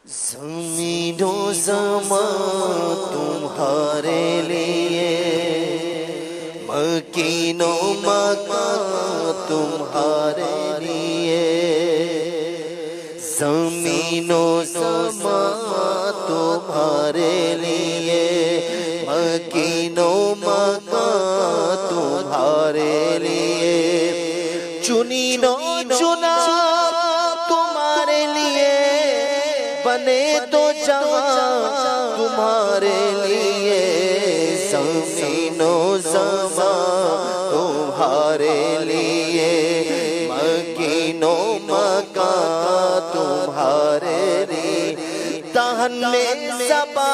ज़मीनो ज़मा तुम्हारे लिए, मकीनो मकान तुम्हारे लिए। ज़मीनो ज़मा तुम्हारे लिए, मकीनो मकान तुम्हारे लिए। चुनी नो चुना तुम्हारे लिए, बने तो जहां तुम्हारे लिए। ज़मीनो ज़मा तुम्हारे लिए, मकीनो मकान तुम्हारे लिए। दहन में ज़बा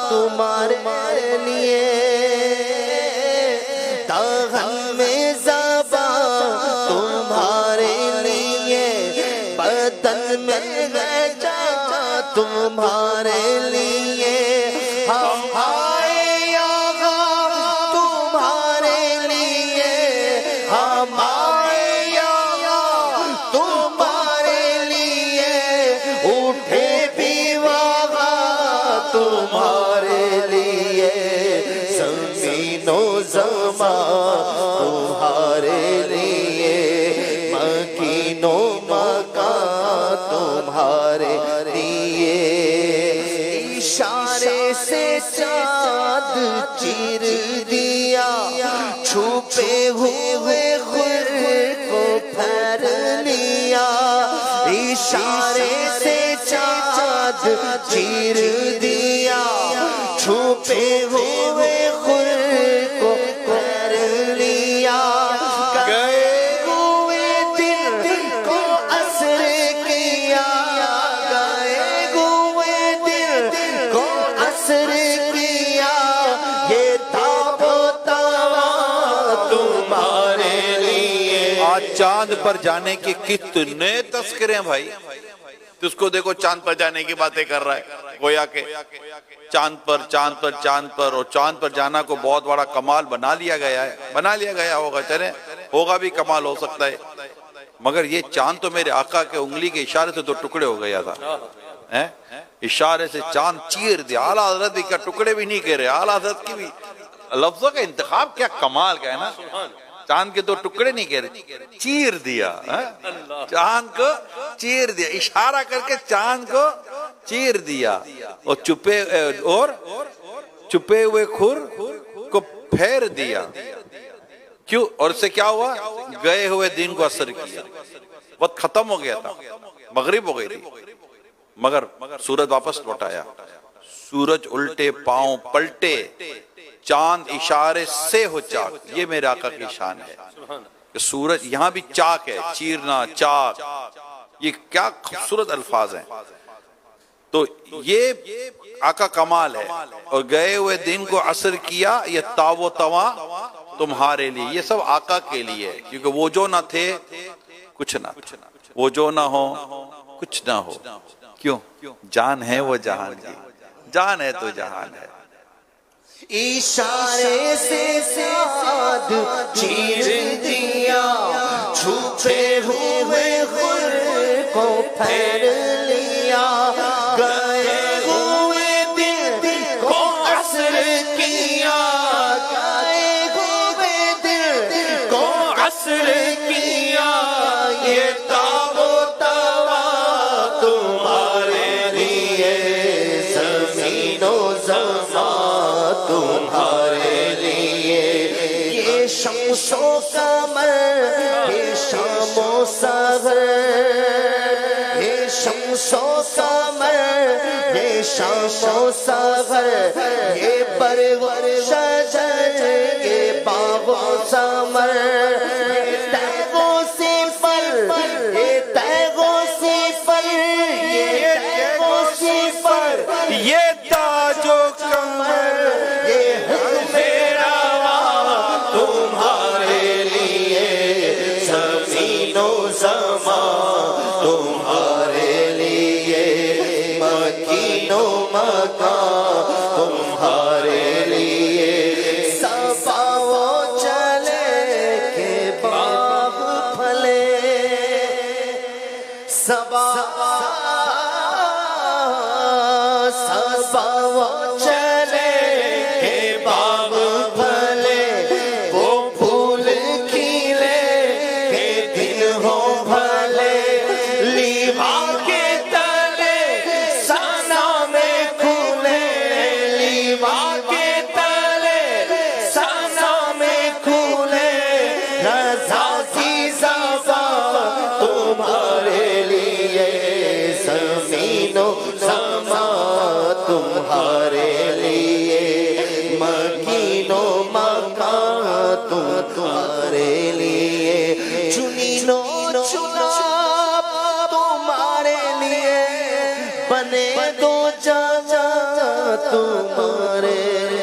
तुम्हारे लिए, दहन में ज़बा तुम्हारे लिए। बदन में गजा तुम्हारे लिए। हम आए आगा तुम्हारे लिए, हम आए आगा तुम्हारे लिए। उठे भी वागा तुम्हारे लिए। ज़मीनो ज़मा तुम्हारे लिए, मकीनो मकान तुम्हारे लिए। इशारे से चाँद चीर दिया, छुपे हुए खुर को फैर लिया। इशारे से चाँद चीर दिया, छुपे हुए खुर को फैर लिया। गए हुए दिल को असर किया, गए हुए दिल को असर किया। ये ताबो तवा तुम्हारे लिए। आज चांद पर जाने के कितने तस्करे हैं भाई। तो उसको देखो चांद पर जाने की बातें कर रहा है, गोया के चांद पर चांद पर चांद पर। और चांद पर जाना को बहुत बड़ा कमाल बना लिया गया है, बना लिया गया होगा, चले होगा भी, कमाल हो सकता है। मगर ये चांद तो मेरे आका के उंगली के इशारे से 2 टुकड़े हो गया था, हैं? इशारे से चांद चीर दिया। आला हजरत का टुकड़े भी नहीं कह रहे, आला हजरत की भी लफ्जों का इंतखाब क्या कमाल का है ना। चांद के 2 टुकड़े नहीं कह रहे, चीर दिया, चांद को चीर दिया, इशारा करके चांद को चीर दिया। और छुपे हुए खुर को फेर दिया। क्यों? और इससे क्या हुआ? गए हुए दिन को असर किया। वक्त खत्म हो गया था, मगरिब हो गई थी, मगर सूरज वापस लौट आया। सूरज उल्टे पांव पलटे, चांद इशारे से हो चाक। ये मेरे आका की शान है कि सूरज यहां भी चाक है, चीरना, चाक, ये क्या खूबसूरत अल्फाज हैं। तो ये आका कमाल है। और गए हुए दिन को असर किया, ये तावो तवा तुम्हारे लिए। ये सब आका के लिए है, क्योंकि वो जो ना थे कुछ ना, वो जो ना हो कुछ ना हो। क्यों? जान है वो जहान की, जान है तो जहान है। इशारे से साध चीर दिया, छुपे हुए खुर को फैर लिया। गए हुए दिल को असर किया, गए हुए दिल को असर किया। ये ताबो तवा तुम्हारे लिए, ज़मीनो ज़मा तुम्हारे लिए। ये शम्सो कमर, ये शामो सहर, ये शम्सो कमर, ये शामो सहर। ये परवर शजर, ये बागो समर। ये तैगो से पर, ये तैगो से पर, ये तैगो से पर। ये ताजो कमर, तुम्हारे लिए। ज़मीनो ज़मा तुम्हारे लिए, मकीनो मकान तुम्हारे लिए। सबाओ चले के बाग फले, सबा चुना तुम्हारे लिए, बने दो चाचा तुम्हारे